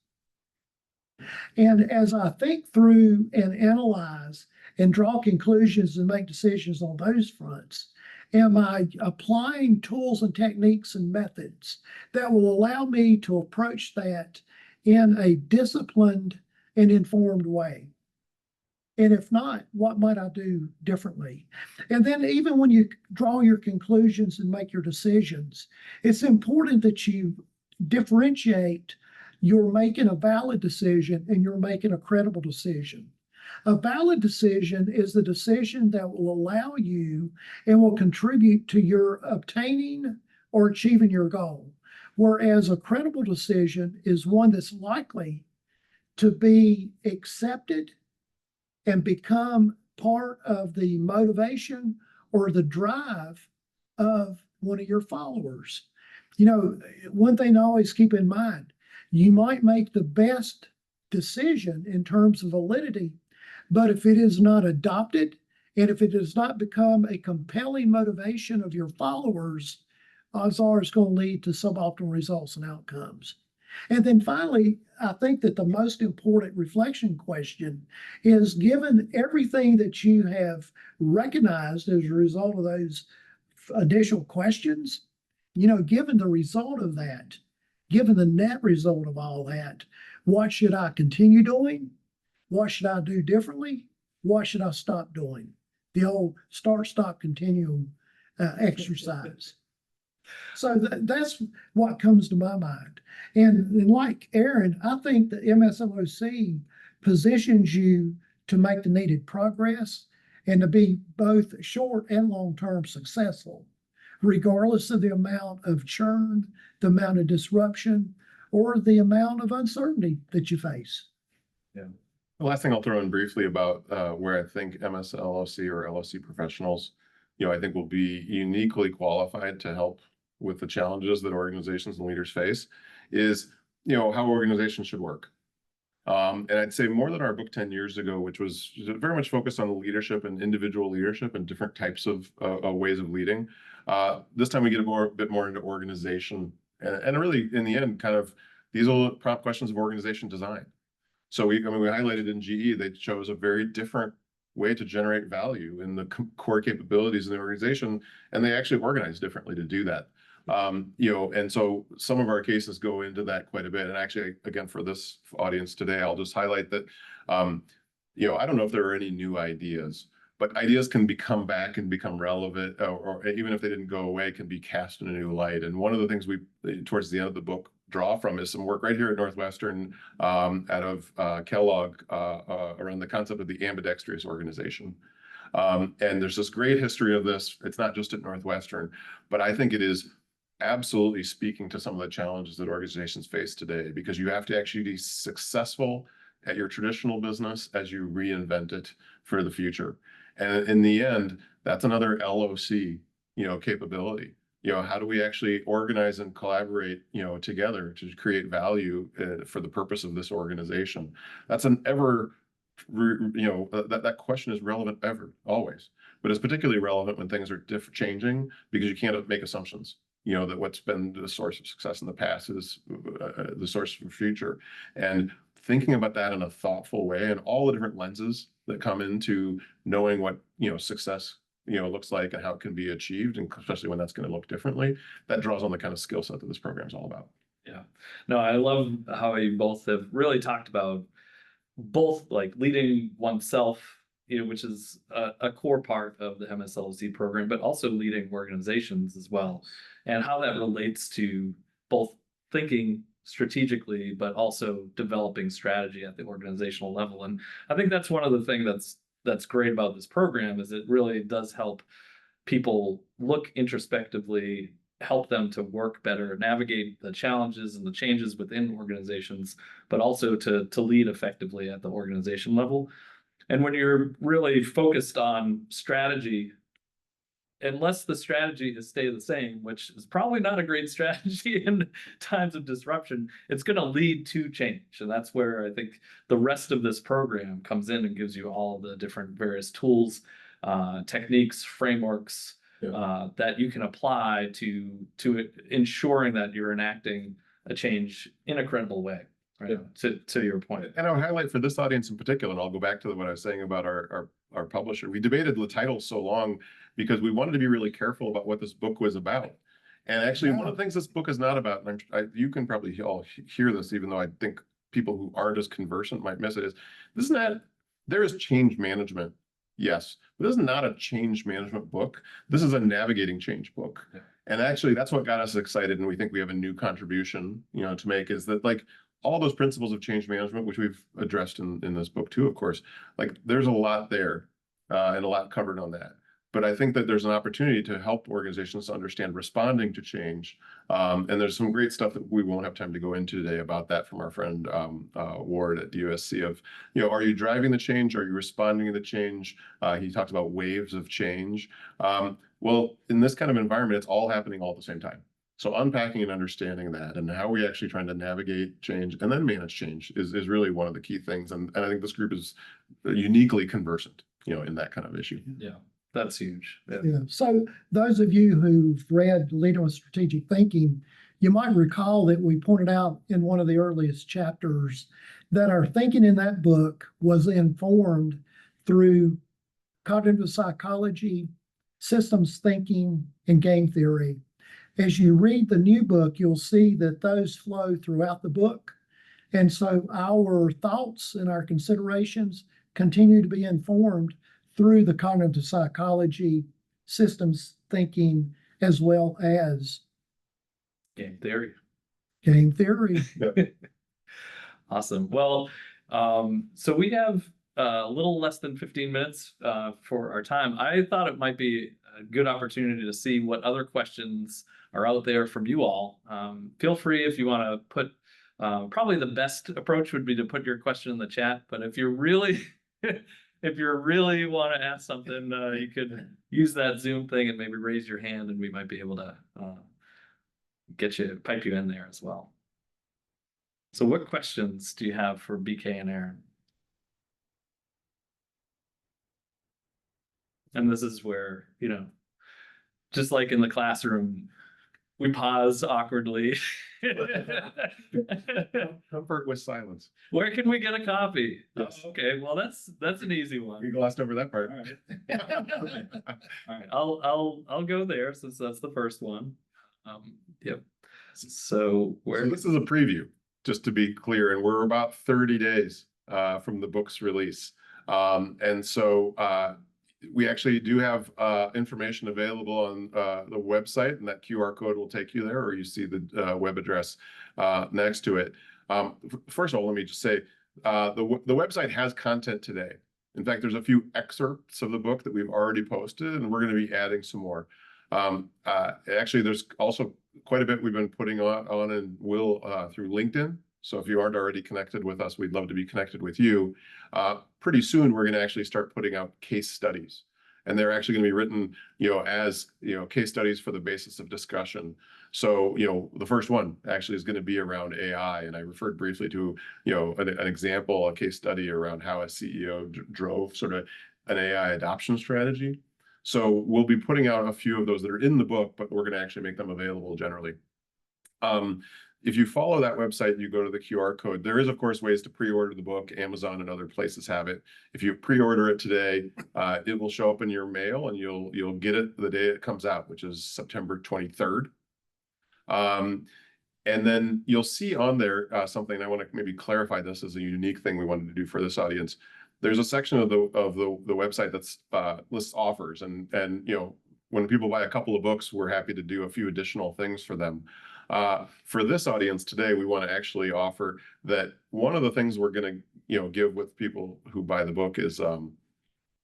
And as I think through and analyze and draw conclusions and make decisions on those fronts, am I applying tools and techniques and methods that will allow me to approach that in a disciplined and informed way? And if not, what might I do differently? And then even when you draw your conclusions and make your decisions, it's important that you differentiate you're making a valid decision and you're making a credible decision. A valid decision is the decision that will allow you and will contribute to your obtaining or achieving your goal. Whereas a credible decision is one that's likely to be accepted and become part of the motivation or the drive of one of your followers. One thing I always keep in mind, you might make the best decision in terms of validity, but if it is not adopted and if it does not become a compelling motivation of your followers, odds are it's going to lead to suboptimal results and outcomes. And then finally, I think that the most important reflection question is, given everything that you have recognized as a result of those additional questions, given the result of that, given the net result of all that, what should I continue doing? What should I do differently? What should I stop doing? The old start, stop, continue exercise. So that's what comes to my mind. And like Aaron, I think the MSLOC positions you to make the needed progress and to be both short and long-term successful, regardless of the amount of churn, the amount of disruption, or the amount of uncertainty that you face. Yeah. The last thing I'll throw in briefly about where I think MSLOC or LOC professionals, I think will be uniquely qualified to help with the challenges that organizations and leaders face is, how organizations should work. And I'd say more than our book 10 years ago, which was very much focused on leadership and individual leadership and different types of ways of leading. This time we get a bit more into organization and really in the end, kind of these will prompt questions of organization design. So we highlighted in GE, they chose a very different way to generate value in the core capabilities of the organization, and they actually organize differently to do that. And so some of our cases go into that quite a bit. And actually, again, for this audience today, I'll just highlight that, I don't know if there are any new ideas, but ideas can come back and become relevant, or even if they didn't go away, can be cast in a new light. And one of the things we, towards the end of the book, draw from is some work right here at Northwestern, out of Kellogg, around the concept of the ambidextrous organization. And there's this great history of this. It's not just at Northwestern, but I think it is absolutely speaking to some of the challenges that organizations face today, because you have to actually be successful at your traditional business as you reinvent it for the future. And in the end, that's another LOC, capability. How do we actually organize and collaborate, together to create value for the purpose of this organization? That's an ever, that question is relevant always, but it's particularly relevant when things are changing, because you can't make assumptions. That what's been the source of success in the past is the source of the future. And thinking about that in a thoughtful way and all the different lenses that come into knowing what, success, looks like and how it can be achieved, and especially when that's going to look differently, that draws on the kind of skill set that this program is all about. Yeah. No, I love how you both have really talked about both like leading oneself, which is a core part of the MSLOC program, but also leading organizations as well, and how that relates to both thinking strategically, but also developing strategy at the organizational level. And I think that's one of the things that's great about this program, is it really does help people look introspectively, help them to work better, navigate the challenges and the changes within organizations, but also to lead effectively at the organization level. And when you're really focused on strategy, unless the strategy is stay the same, which is probably not a great strategy in times of disruption, it's going to lead to change. And that's where I think the rest of this program comes in and gives you all the different various tools, techniques, frameworks, that you can apply to ensuring that you're enacting a change in a credible way. Right. To your point. And I would highlight for this audience in particular, and I'll go back to what I was saying about our publisher. We debated the title so long because we wanted to be really careful about what this book was about. And actually, one of the things this book is not about, and you can probably all hear this, even though I think people who aren't as conversant might miss it, there is change management. Yes, but this is not a change management book. This is a navigating change book. Yeah. And actually, that's what got us excited. And we think we have a new contribution, to make, is that like all those principles of change management, which we've addressed in this book too, of course, like there's a lot there and a lot covered on that. But I think that there's an opportunity to help organizations to understand responding to change. And there's some great stuff that we won't have time to go into today about that from our friend Ward at USC of, are you driving the change? Are you responding to the change? He talks about waves of change. Well, in this kind of environment, it's all happening all at the same time. So unpacking and understanding that and how we actually trying to navigate change and then manage change is really one of the key things. And I think this group is uniquely conversant, in that kind of issue. Yeah, that's huge. Yeah. So those of you who've read Leading with Strategic Thinking, you might recall that we pointed out in one of the earliest chapters that our thinking in that book was informed through cognitive psychology, systems thinking, and game theory. As you read the new book, you'll see that those flow throughout the book. And so our thoughts and our considerations continue to be informed through the cognitive psychology, systems thinking, as well as game theory. Game theory. Awesome. Well, so we have a little less than 15 minutes for our time. I thought it might be a good opportunity to see what other questions are out there from you all. Feel free if you want to put, probably the best approach would be to put your question in the chat, but if you're really, if you really want to ask something, you could use that Zoom thing and maybe raise your hand and we might be able to pipe you in there as well. So what questions do you have for BK and Aaron? And this is where, just like in the classroom, we pause awkwardly. Comfort with silence. Where can we get a copy? Yes. Oh, okay, well, that's an easy one. You glossed over that part. All right. All right, I'll go there since that's the first one. Yep. So So where, this is a preview, just to be clear, and we're about 30 days from the book's release. And so we actually do have information available on the website, and that QR code will take you there, or you see the web address next to it. First of all, let me just say, the website has content today. In fact, there's a few excerpts of the book that we've already posted, and we're going to be adding some more. Actually, there's also quite a bit we've been putting on and will through LinkedIn. So if you aren't already connected with us, we'd love to be connected with you. Pretty soon, we're going to actually start putting out case studies, and they're actually going to be written, as case studies for the basis of discussion. So, the first one actually is going to be around AI, and I referred briefly to, an example, a case study around how a CEO drove sort of an AI adoption strategy. So we'll be putting out a few of those that are in the book, but we're going to actually make them available generally. If you follow that website, you go to the QR code. There is, of course, ways to pre-order the book. Amazon and other places have it. If you pre-order it today, it will show up in your mail, and you'll get it the day it comes out, which is September 23rd. And then you'll see on there something. I want to maybe clarify this as a unique thing we wanted to do for this audience. There's a section of the website that's lists offers, and when people buy a couple of books, we're happy to do a few additional things for them. For this audience today, we want to actually offer that one of the things we're going to give with people who buy the book is an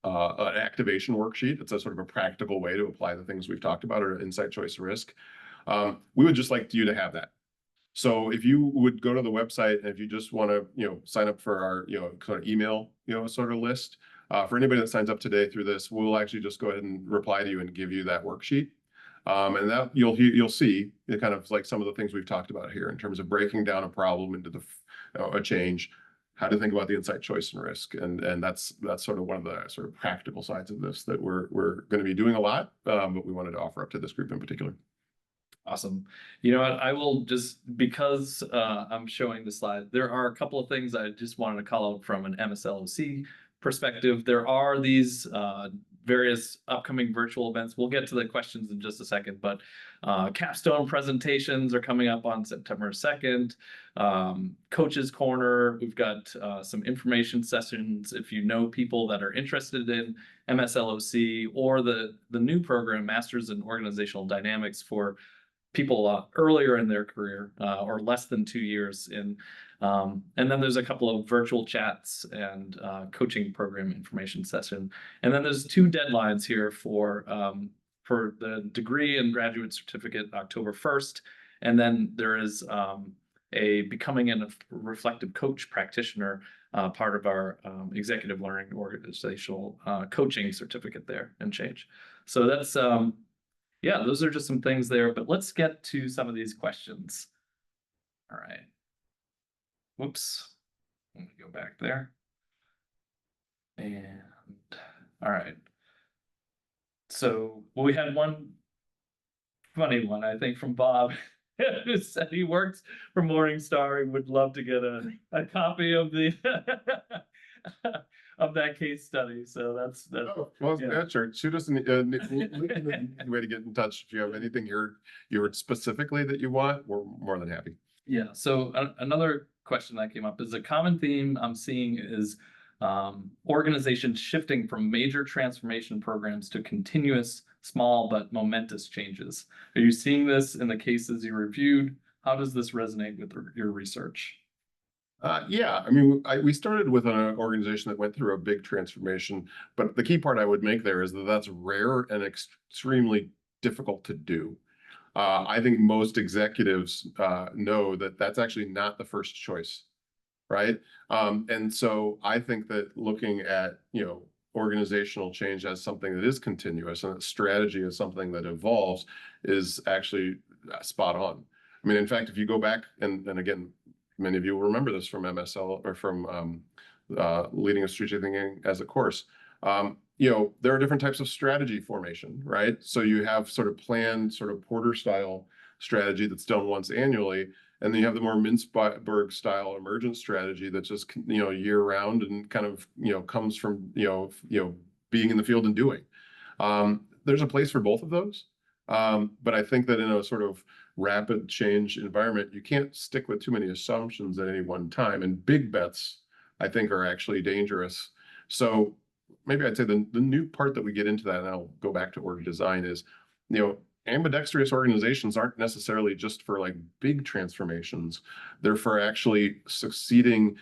activation worksheet. It's a sort of a practical way to apply the things we've talked about, or insight, choice, risk. We would just like you to have that. So if you would go to the website, and if you just want to sign up for our kind of email sort of list, for anybody that signs up today through this, we'll actually just go ahead and reply to you and give you that worksheet. And that you'll see kind of like some of the things we've talked about here in terms of breaking down a problem into a change, how to think about the insight, choice, and risk, and that's sort of one of the sort of practical sides of this that we're going to be doing a lot, but we wanted to offer up to this group in particular. Awesome. You know what? I will just, because I'm showing the slide, there are a couple of things I just wanted to call out from an MSLOC perspective. There are these various upcoming virtual events. We'll get to the questions in just a second, but capstone presentations are coming up on September 2nd. Coach's Corner, we've got some information sessions. If you know people that are interested in MSLOC or the new program, Masters in Organizational Dynamics, for people earlier in their career or less than 2 years in. And then there's a couple of virtual chats and coaching program information session. And then there's 2 deadlines here for the degree and graduate certificate, October 1st. And then there is a Becoming a Reflective Coach Practitioner, part of our executive learning organizational coaching certificate there and change. So that's yeah, those are just some things there, but let's get to some of these questions. All right. Whoops. Let me go back there. And all right. So we had one funny one, I think, from Bob, who said he works for Morningstar. He would love to get a copy of the of that case study. So that's Well, yeah. sure. Shoot us a way to get in touch. If you have anything here you heard specifically that you want, we're more than happy. Yeah. So another question that came up is a common theme I'm seeing is organizations shifting from major transformation programs to continuous, small but momentous changes. Are you seeing this in the cases you reviewed? How does this resonate with your research? Yeah, I mean, we started with an organization that went through a big transformation, but the key part I would make there is that that's rare and extremely difficult to do. I think most executives know that that's actually not the first choice, right? And so I think that looking at, organizational change as something that is continuous and that strategy is something that evolves is actually spot on. I mean, in fact, if you go back and again, many of you will remember this from MSL or from leading a strategic thinking as a course. You know, there are different types of strategy formation, right? So you have sort of planned, sort of Porter style strategy that's done once annually. And then you have the more Mintzberg style emergent strategy that's just, you know, year round and kind of, you know, comes from, being in the field and doing. There's a place for both of those. But I think that in a sort of rapid change environment, you can't stick with too many assumptions at any one time. And big bets, I think, are actually dangerous. So maybe I'd say the new part that we get into that, and I'll go back to org design, is, you know, ambidextrous organizations aren't necessarily just for like big transformations. They're for actually succeeding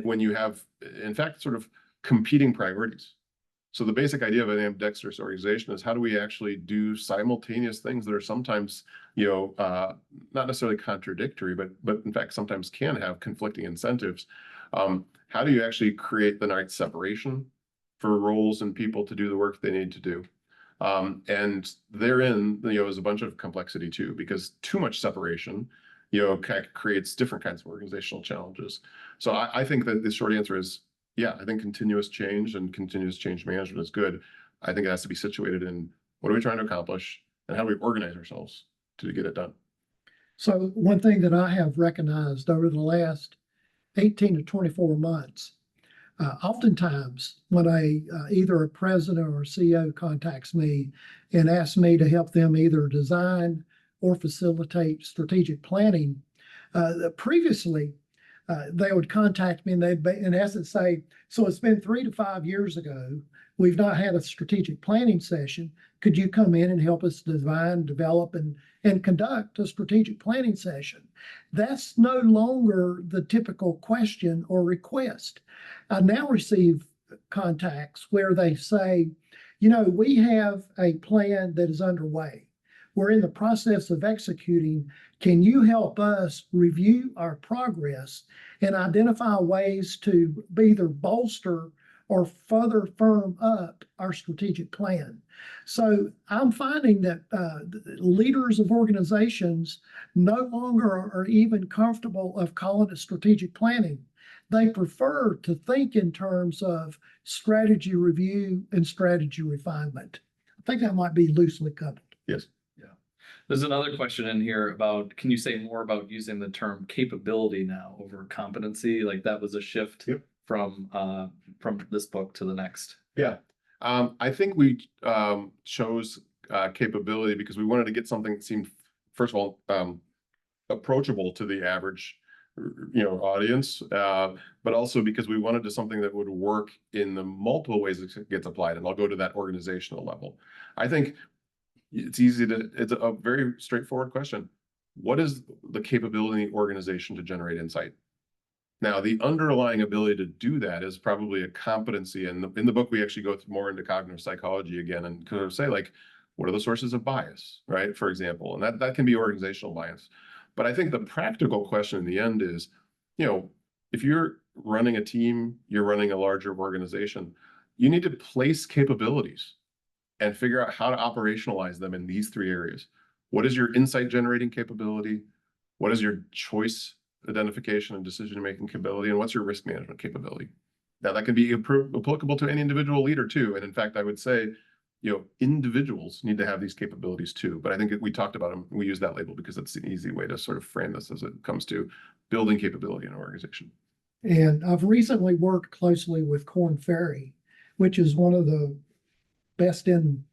when you have, in fact, sort of competing priorities. So the basic idea of an ambidextrous organization is how do we actually do simultaneous things that are sometimes, not necessarily contradictory, but in fact sometimes can have conflicting incentives. How do you actually create the right separation for roles and people to do the work they need to do? And therein, is a bunch of complexity too, because too much separation, creates different kinds of organizational challenges. So I think that the short answer is, yeah, I think continuous change and continuous change management is good. I think it has to be situated in what are we trying to accomplish and how do we organize ourselves to get it done? So one thing that I have recognized over the last 18 to 24 months, oftentimes when either a president or a CEO contacts me and asks me to help them either design or facilitate strategic planning, previously they would contact me and they'd in essence say, so it's been 3 to 5 years ago, we've not had a strategic planning session. Could you come in and help us design, develop, and conduct a strategic planning session? That's no longer the typical question or request. I now receive contacts where they say, we have a plan that is underway. We're in the process of executing. Can you help us review our progress and identify ways to either bolster or further firm up our strategic plan? So I'm finding that leaders of organizations no longer are even comfortable of calling it strategic planning. They prefer to think in terms of strategy review and strategy refinement. I think that might be loosely coupled. Yes. There's another question in here about, can you say more about using the term capability now over competency? Like that was a shift from this book to the next. Yeah. I think we chose capability because we wanted to get something that seemed, first of all, approachable to the average, audience, but also because we wanted to something that would work in the multiple ways it gets applied. And I'll go to that organizational level. I think it's a very straightforward question. What is the capability of the organization to generate insight? Now, the underlying ability to do that is probably a competency. And in the book, we actually go more into cognitive psychology again and kind of say, like, what are the sources of bias, right? For example, and that can be organizational bias. But I think the practical question in the end is, if you're running a team, you're running a larger organization, you need to place capabilities and figure out how to operationalize them in these 3 areas. What is your insight generating capability? What is your choice identification and decision-making capability? And what's your risk management capability? Now that can be applicable to any individual leader too. And in fact, I would say, individuals need to have these capabilities too. But I think we talked about them. We use that label because it's an easy way to sort of frame this as it comes to building capability in an organization. And I've recently worked closely with Korn Ferry, which is one of the best in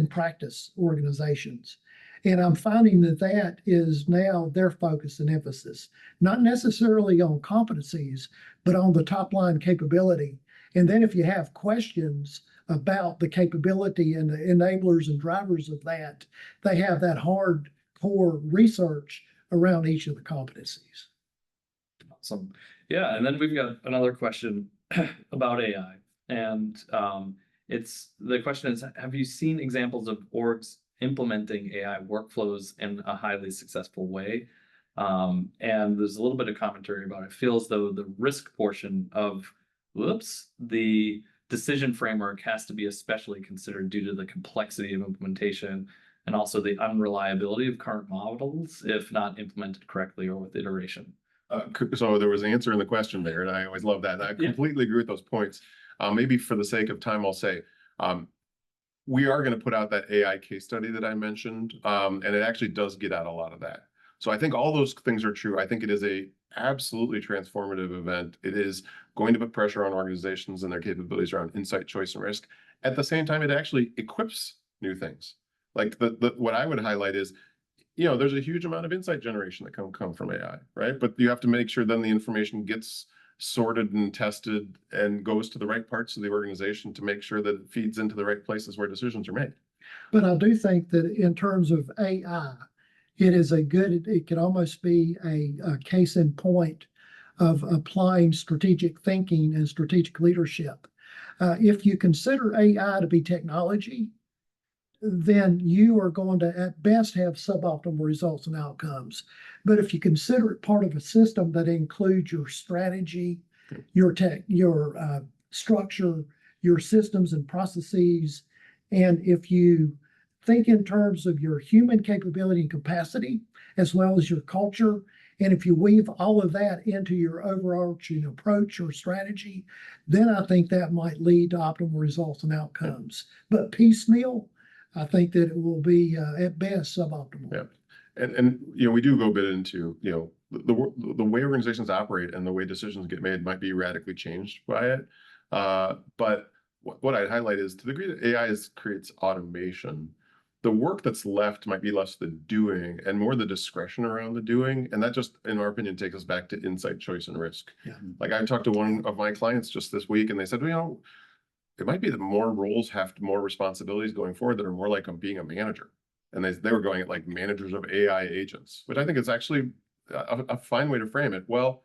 practice organizations. And I'm finding that is now their focus and emphasis, not necessarily on competencies, but on the top line capability. And then if you have questions about the capability and the enablers and drivers of that, they have that hardcore research around each of the competencies. Awesome. Yeah. And then we've got another question about AI. And the question is, have you seen examples of orgs implementing AI workflows in a highly successful way? And there's a little bit of commentary about it. Feels though the risk portion of the decision framework has to be especially considered due to the complexity of implementation and also the unreliability of current models if not implemented correctly or with iteration. So there was an answer in the question there, and I always love that. And I Yeah. completely agree with those points. Maybe for the sake of time, I'll say, we are going to put out that AI case study that I mentioned, and it actually does get at a lot of that. So I think all those things are true. I think it is a absolutely transformative event. It is going to put pressure on organizations and their capabilities around insight, choice, and risk. At the same time, it actually equips new things. Like what I would highlight is, there's a huge amount of insight generation that can come from AI, right? But you have to make sure then the information gets sorted and tested and goes to the right parts of the organization to make sure that it feeds into the right places where decisions are made. But I do think that in terms of AI, it could almost be a case in point of applying strategic thinking and strategic leadership. If you consider AI to be technology, then you are going to at best have suboptimal results and outcomes. But if you consider it part of a system that includes your strategy, your structure, your systems and processes, and if you think in terms of your human capability and capacity, as well as your culture, and if you weave all of that into your overarching approach or strategy, then I think that might lead to optimal results and outcomes. But piecemeal, I think that it will be at best suboptimal. Yeah. And we do go a bit into, the way organizations operate and the way decisions get made might be radically changed by it. But what I'd highlight is, to the degree that AI creates automation, the work that's left might be less the doing and more the discretion around the doing. And that just, in our opinion, takes us back to insight, choice, and risk. Yeah. Like I talked to one of my clients just this week, and they said, it might be that more roles have more responsibilities going forward that are more like being a manager. And they were going at like managers of AI agents, which I think is actually a fine way to frame it. Well,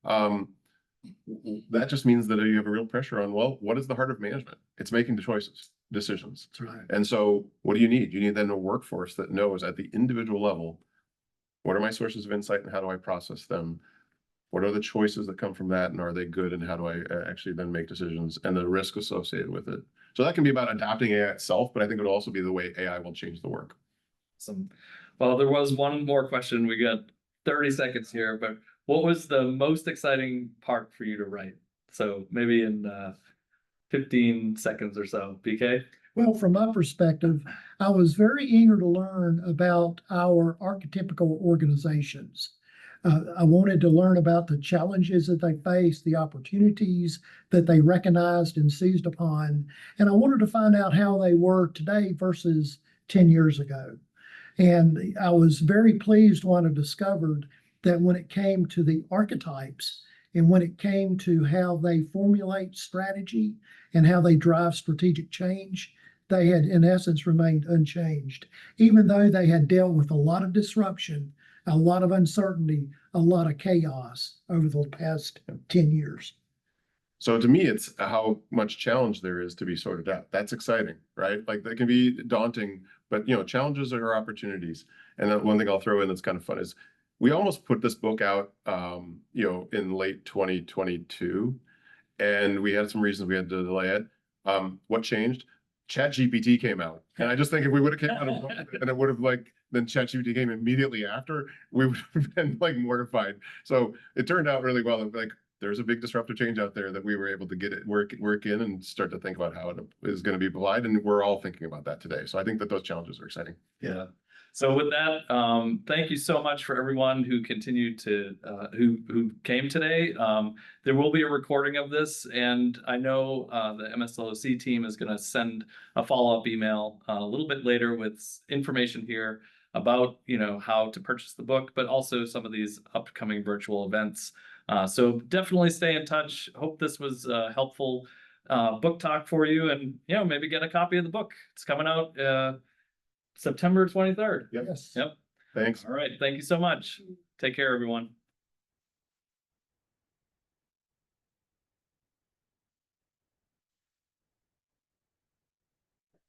that just means that you have a real pressure on, what is the heart of management? It's making the decisions. That's right. And so what do you need? You need then a workforce that knows at the individual level, what are my sources of insight and how do I process them? What are the choices that come from that, and are they good, and how do I actually then make decisions, and the risk associated with it? So that can be about adopting AI itself, but I think it would also be the way AI will change the work. Awesome. Well, there was one more question. We got 30 seconds here, but what was the most exciting part for you to write? So maybe in 15 seconds or so, BK? Well, from my perspective, I was very eager to learn about our archetypical organizations. I wanted to learn about the challenges that they faced, the opportunities that they recognized and seized upon, and I wanted to find out how they were today versus 10 years ago. And I was very pleased when I discovered that when it came to the archetypes and when it came to how they formulate strategy and how they drive strategic change, they had in essence remained unchanged, even though they had dealt with a lot of disruption, a lot of uncertainty, a lot of chaos over the past 10 years. So to me, it's how much challenge there is to be sorted out. That's exciting, right? Like that can be daunting, but challenges are opportunities. And then one thing I'll throw in that's kind of fun is we almost put this book out, in late 2022, and we had some reasons we had to delay it. What changed? ChatGPT came out, and I just think if we would have came out and it would have then ChatGPT came immediately after, we would have been mortified. So it turned out really well. There's a big disruptive change out there that we were able to get it work in and start to think about how it is going to be applied, and we're all thinking about that today. So I think that those challenges are exciting. Yeah. So with that, thank you so much for everyone who continued to who came today. There will be a recording of this, and I know the MSLOC team is going to send a follow-up email a little bit later with information here about how to purchase the book, but also some of these upcoming virtual events. So definitely stay in touch. Hope this was helpful book talk for you, and maybe get a copy of the book. It's coming out September 23rd. Yep. Yes. Yep. Thanks. All right. Thank you so much. Take care, everyone.